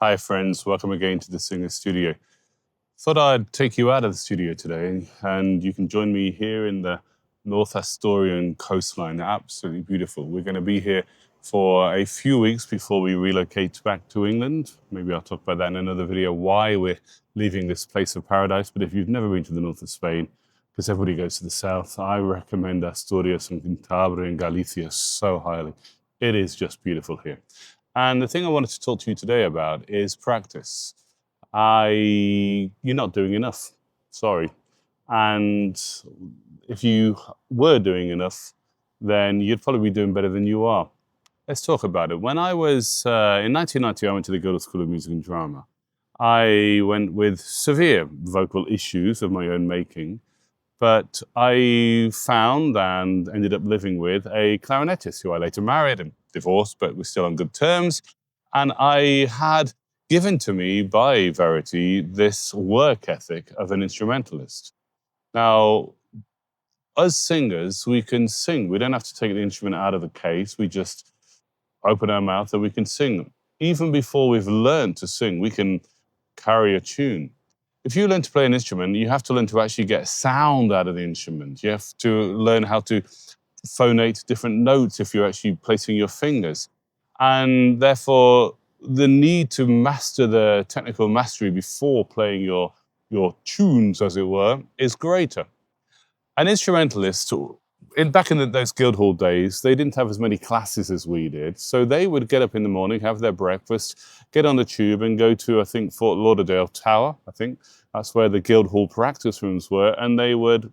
Hi, friends. Welcome again to the Singer Studio. Thought I'd take you out of the studio today, and you can join me here in the North Asturian coastline. Absolutely beautiful. We're going to be here for a few weeks before we relocate back to England. Maybe I'll talk about that in another video, why we're leaving this place of paradise. But if you've never been to the north of Spain, because everybody goes to the south, I recommend Asturias and Cantabria and Galicia so highly. It is just beautiful here. And the thing I wanted to talk to you today about is practice. You're not doing enough. Sorry. And if you were doing enough, then you'd probably be doing better than you are. Let's talk about it. When I was in 1990, I went to the Guildhall School of Music and Drama. I went with severe vocal issues of my own making, but I found and ended up living with a clarinetist who I later married and divorced, but we're still on good terms. And I had given to me by Verity this work ethic of an instrumentalist. Now, as singers, we can sing. We don't have to take the instrument out of the case. We just open our mouth and we can sing. Even before we've learned to sing, we can carry a tune. If you learn to play an instrument, you have to learn to actually get sound out of the instrument. You have to learn how to phonate different notes if you're actually placing your fingers. And therefore, the need to master the technical mastery before playing your tunes, as it were, is greater. An instrumentalist, back in those Guildhall days, they didn't have as many classes as we did. So they would get up in the morning, have their breakfast, get on the tube and go to, I think, Fort Lauderdale Tower, I think. That's where the Guildhall practice rooms were. And they would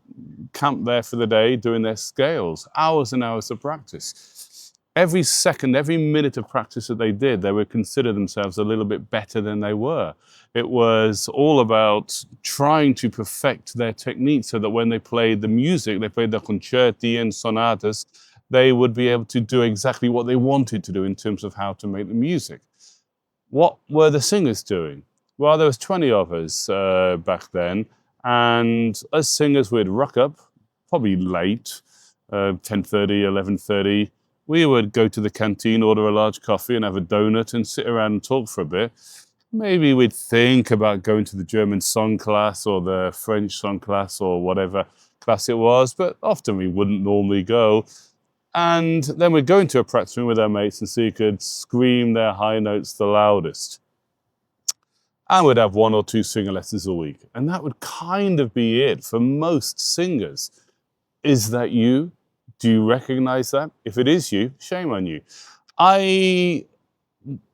camp there for the day doing their scales, hours and hours of practice. Every second, every minute of practice that they did, they would consider themselves a little bit better than they were. It was all about trying to perfect their technique so that when they played the music, they played the concerti and sonatas, they would be able to do exactly what they wanted to do in terms of how to make the music. What were the singers doing? Well, there was 20 of us back then, and as singers, we'd rock up, probably late, 10:30, 11:30. We would go to the canteen, order a large coffee and have a donut and sit around and talk for a bit. Maybe we'd think about going to the German song class or the French song class or whatever class it was, but often we wouldn't normally go. And then we'd go into a practice room with our mates and see who could scream their high notes the loudest. And we'd have 1 or 2 singer lessons a week. And that would kind of be it for most singers. Is that you? Do you recognize that? If it is you, shame on you. I've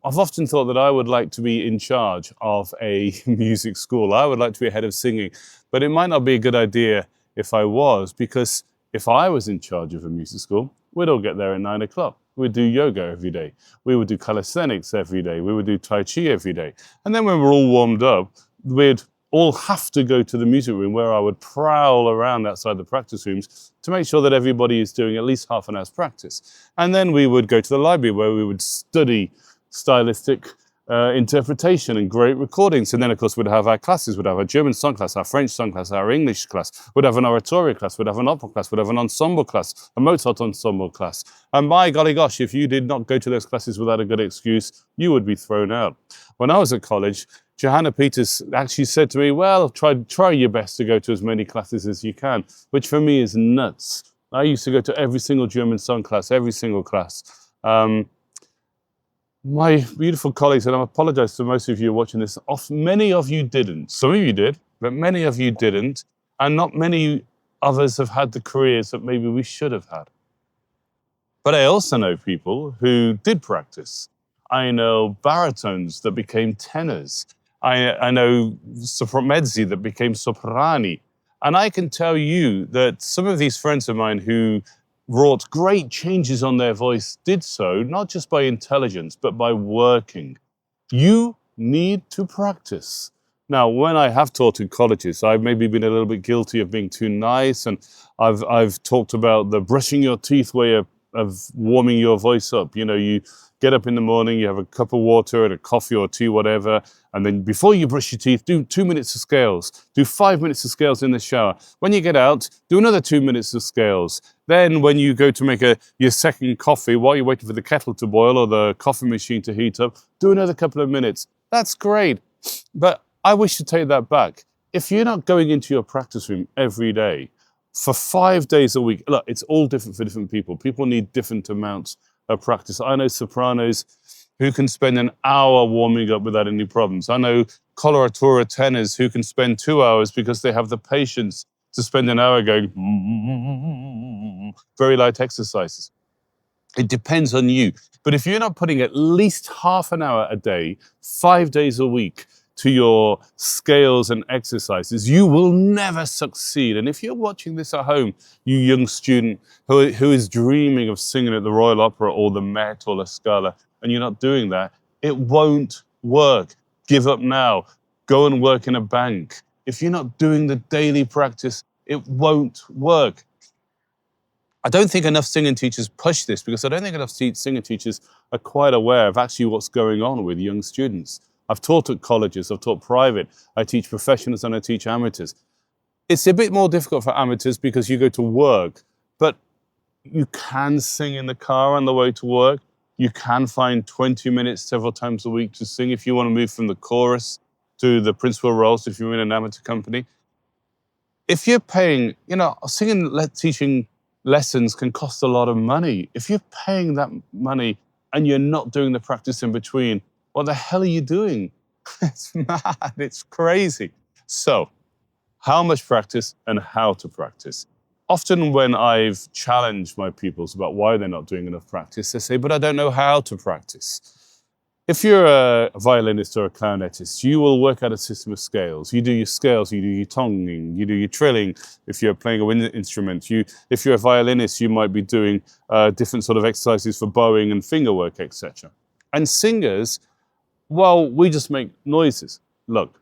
often thought that I would like to be in charge of a music school. I would like to be a head of singing, but it might not be a good idea if I was, because if I was in charge of a music school, we'd all get there at 9 o'clock. We'd do yoga every day. We would do calisthenics every day. We would do Tai Chi every day. And then when we're all warmed up, we'd all have to go to the music room where I would prowl around outside the practice rooms to make sure that everybody is doing at least half an hour's practice. And then we would go to the library where we would study stylistic interpretation and great recordings. And then, of course, we'd have our classes. We'd have our German song class, our French song class, our English class. We'd have an oratorio class. We'd have an opera class. We'd have an ensemble class, a Mozart ensemble class. And by golly gosh, if you did not go to those classes without a good excuse, you would be thrown out. When I was at college, Johanna Peters actually said to me, well, try your best to go to as many classes as you can, which for me is nuts. I used to go to every single German song class, every single class. My beautiful colleagues, and I apologize to most of you watching this, many of you didn't. Some of you did, but many of you didn't. And not many others have had the careers that maybe we should have had. But I also know people who did practice. I know baritones that became tenors. I know mezzi that became soprani. And I can tell you that some of these friends of mine who wrought great changes on their voice did so not just by intelligence, but by working. You need to practice. Now, when I have taught in colleges, I've maybe been a little bit guilty of being too nice, and I've talked about the brushing your teeth way of warming your voice up. You know, you get up in the morning, you have a cup of water and a coffee or tea, whatever, and then before you brush your teeth, do 2 minutes of scales, do 5 minutes of scales in the shower. When you get out, do another 2 minutes of scales. Then when you go to make your second coffee, while you're waiting for the kettle to boil or the coffee machine to heat up, do another couple of minutes. That's great. But I wish to take that back. If you're not going into your practice room every day for 5 days a week, look, it's all different for different people. People need different amounts of practice. I know sopranos who can spend an hour warming up without any problems. I know coloratura tenors who can spend 2 hours because they have the patience to spend an hour going very light exercises. It depends on you. But if you're not putting at least half an hour a day, 5 days a week to your scales and exercises, you will never succeed. And if you're watching this at home, you young student who is dreaming of singing at the Royal Opera or the Met or La Scala, and you're not doing that, it won't work. Give up now. Go and work in a bank. If you're not doing the daily practice, it won't work. I don't think enough singing teachers push this because I don't think enough singing teachers are quite aware of actually what's going on with young students. I've taught at colleges, I've taught private, I teach professionals and I teach amateurs. It's a bit more difficult for amateurs because you go to work, but you can sing in the car on the way to work. You can find 20 minutes several times a week to sing if you want to move from the chorus to the principal roles if you're in an amateur company. If you're paying, teaching lessons can cost a lot of money. If you're paying that money and you're not doing the practice in between, what the hell are you doing? It's mad, it's crazy. So, how much practice and how to practice? Often when I've challenged my pupils about why they're not doing enough practice, they say, but I don't know how to practice. If you're a violinist or a clarinetist, you will work out a system of scales. You do your scales, you do your tonguing, you do your trilling. If you're playing a wind instrument, if you're a violinist, you might be doing different sort of exercises for bowing and finger work, etc. And singers, well, we just make noises. Look,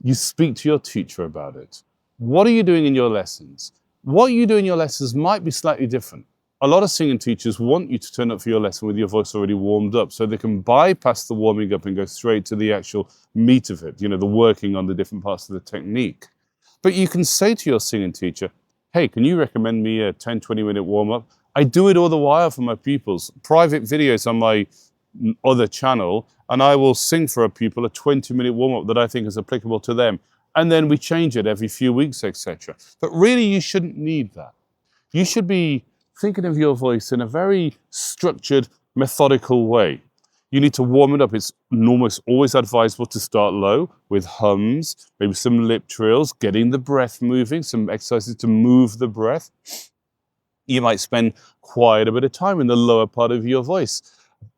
you speak to your teacher about it. What are you doing in your lessons? What you do in your lessons might be slightly different. A lot of singing teachers want you to turn up for your lesson with your voice already warmed up so they can bypass the warming up and go straight to the actual meat of it, the working on the different parts of the technique. But you can say to your singing teacher, hey, can you recommend me a 10, 20-minute warm-up? I do it all the while for my pupils. Private videos on my other channel, and I will sing for a pupil a 20-minute warm-up that I think is applicable to them. And then we change it every few weeks, etc. But really, you shouldn't need that. You should be thinking of your voice in a very structured, methodical way. You need to warm it up. It's almost always advisable to start low with hums, maybe some lip trills, getting the breath moving, some exercises to move the breath. You might spend quite a bit of time in the lower part of your voice.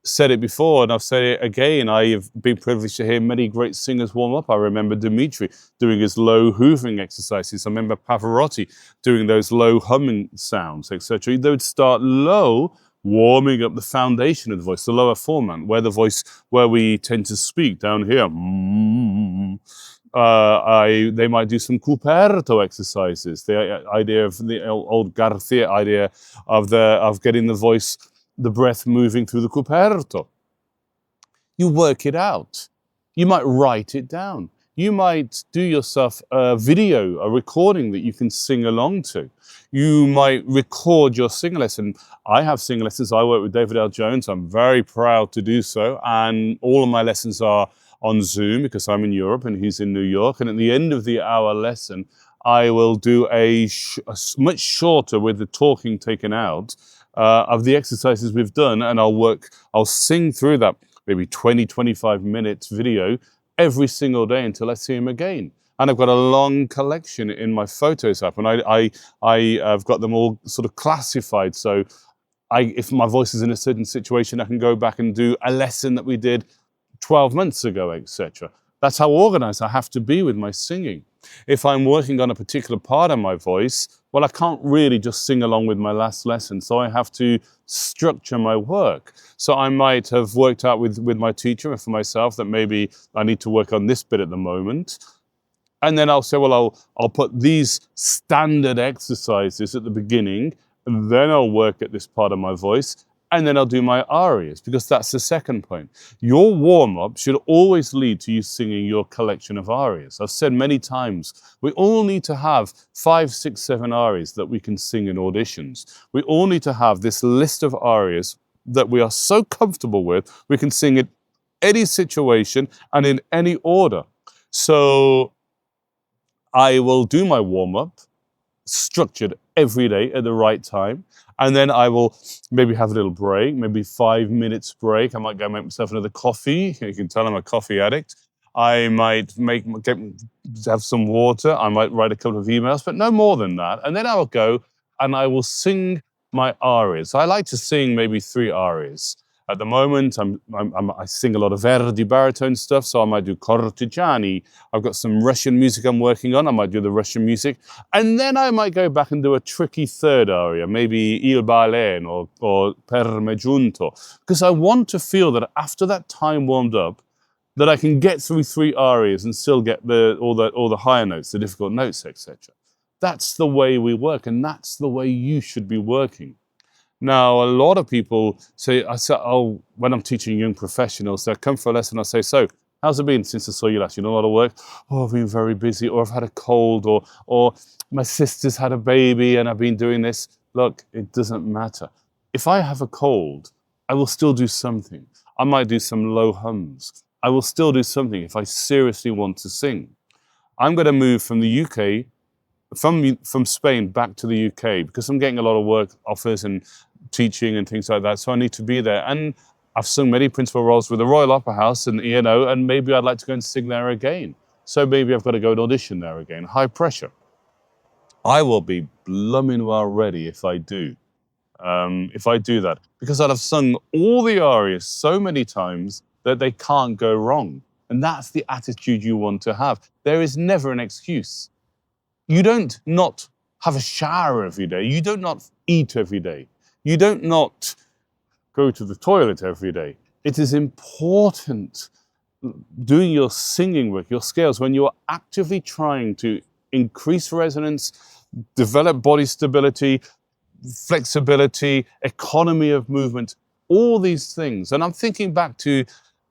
Said it before and I've said it again. I have been privileged to hear many great singers warm up. I remember Dimitri doing his low hoovering exercises. I remember Pavarotti doing those low humming sounds, etc. They would start low, warming up the foundation of the voice, the lower format, where we tend to speak down here. They might do some cuperto exercises. The idea of the old Garcia idea of getting the voice, the breath moving through the cuperto. You work it out. You might write it down. You might do yourself a video, a recording that you can sing along to. You might record your singing lesson. I have singing lessons. I work with David L. Jones. I'm very proud to do so. And all of my lessons are on Zoom because I'm in Europe and he's in New York. And at the end of the hour lesson, I will do a much shorter with the talking taken out of the exercises we've done. And I'll sing through that maybe 20, 25 minutes video every single day until I see him again. And I've got a long collection in my Photos app, and I've got them all sort of classified. So if my voice is in a certain situation, I can go back and do a lesson that we did 12 months ago, etc. That's how organized I have to be with my singing. If I'm working on a particular part of my voice, well, I can't really just sing along with my last lesson. So I have to structure my work. So I might have worked out with my teacher and for myself that maybe I need to work on this bit at the moment. And then I'll say, well, I'll put these standard exercises at the beginning, and then I'll work at this part of my voice. And then I'll do my arias, because that's the second point. Your warm-up should always lead to you singing your collection of arias. I've said many times, we all need to have 5, 6, 7 arias that we can sing in auditions. We all need to have this list of arias that we are so comfortable with, we can sing it any situation and in any order. So I will do my warm-up, structured every day at the right time. And then I will maybe have a little break, maybe 5 minutes break. I might go make myself another coffee. You can tell I'm a coffee addict. I might have some water. I might write a couple of emails, but no more than that. And then I will go and I will sing my arias. I like to sing maybe 3 arias. At the moment, I sing a lot of Verdi baritone stuff, so I might do Cortegiani. I've got some Russian music I'm working on. I might do the Russian music. And then I might go back and do a tricky third aria, maybe Il Baleno or Per me giunto, because I want to feel that after that time warmed up, that I can get through 3 arias and still get all the higher notes, the difficult notes, etc. That's the way we work, and that's the way you should be working. Now, a lot of people say, oh, when I'm teaching young professionals, they come for a lesson, I say, so, how's it been since I saw you last? You know, a lot of work? Oh, I've been very busy, or I've had a cold, or my sister's had a baby and I've been doing this. Look, it doesn't matter. If I have a cold, I will still do something. I might do some low hums. I will still do something if I seriously want to sing. I'm going to move from the UK, from Spain back to the UK, because I'm getting a lot of work offers and teaching and things like that, so I need to be there. And I've sung many principal roles with the Royal Opera House and ENO, and maybe I'd like to go and sing there again. So maybe I've got to go and audition there again. High pressure. I will be blooming well ready if I do. If I do that, because I'll have sung all the arias so many times that they can't go wrong. And that's the attitude you want to have. There is never an excuse. You don't not have a shower every day. You don't not eat every day. You don't not go to the toilet every day. It is important doing your singing work, your scales, when you're actively trying to increase resonance, develop body stability, flexibility, economy of movement, all these things. And I'm thinking back to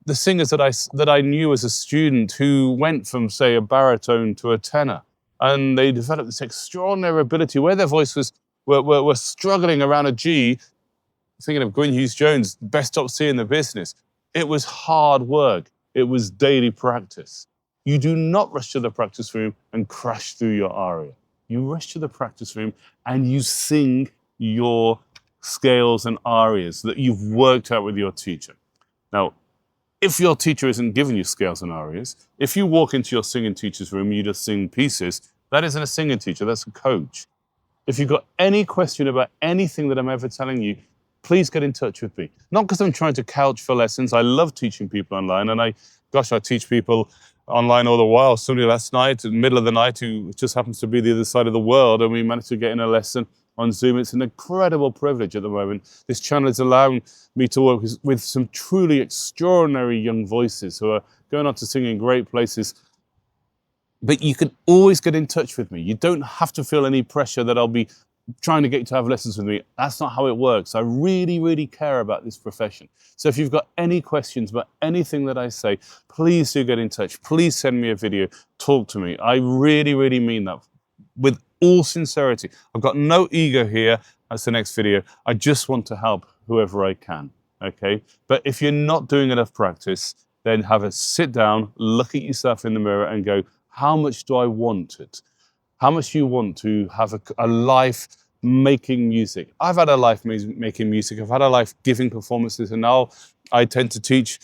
the singers that I knew as a student who went from, say, a baritone to a tenor. And they developed this extraordinary ability where their voice were struggling around a G. Thinking of Gwyn Hughes-Jones, best top C in the business. It was hard work. It was daily practice. You do not rush to the practice room and crash through your aria. You rush to the practice room and you sing your scales and arias that you've worked out with your teacher. Now, if your teacher isn't giving you scales and arias, if you walk into your singing teacher's room and you just sing pieces, that isn't a singing teacher, that's a coach. If you've got any question about anything that I'm ever telling you, please get in touch with me. Not because I'm trying to couch for lessons. I love teaching people online, and I teach people online all the while. Somebody last night, in the middle of the night, who just happens to be the other side of the world, and we managed to get in a lesson on Zoom. It's an incredible privilege at the moment. This channel is allowing me to work with some truly extraordinary young voices who are going on to sing in great places. But you can always get in touch with me. You don't have to feel any pressure that I'll be trying to get you to have lessons with me. That's not how it works. I really, really care about this profession. So if you've got any questions about anything that I say, please do get in touch. Please send me a video. Talk to me. I really, really mean that with all sincerity. I've got no ego here. That's the next video. I just want to help whoever I can, okay? But if you're not doing enough practice, then have a sit down, look at yourself in the mirror and go, how much do I want it? How much do you want to have a life making music? I've had a life making music. I've had a life giving performances, and now I tend to teach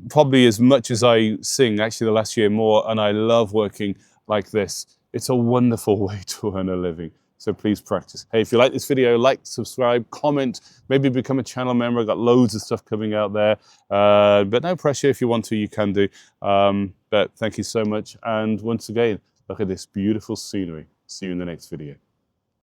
probably as much as I sing, actually the last year more, and I love working like this. It's a wonderful way to earn a living. So please practice. Hey, if you like this video, like, subscribe, comment, maybe become a channel member. I've got loads of stuff coming out there. But no pressure. If you want to, you can do. But thank you so much. And once again, look at this beautiful scenery. See you in the next video.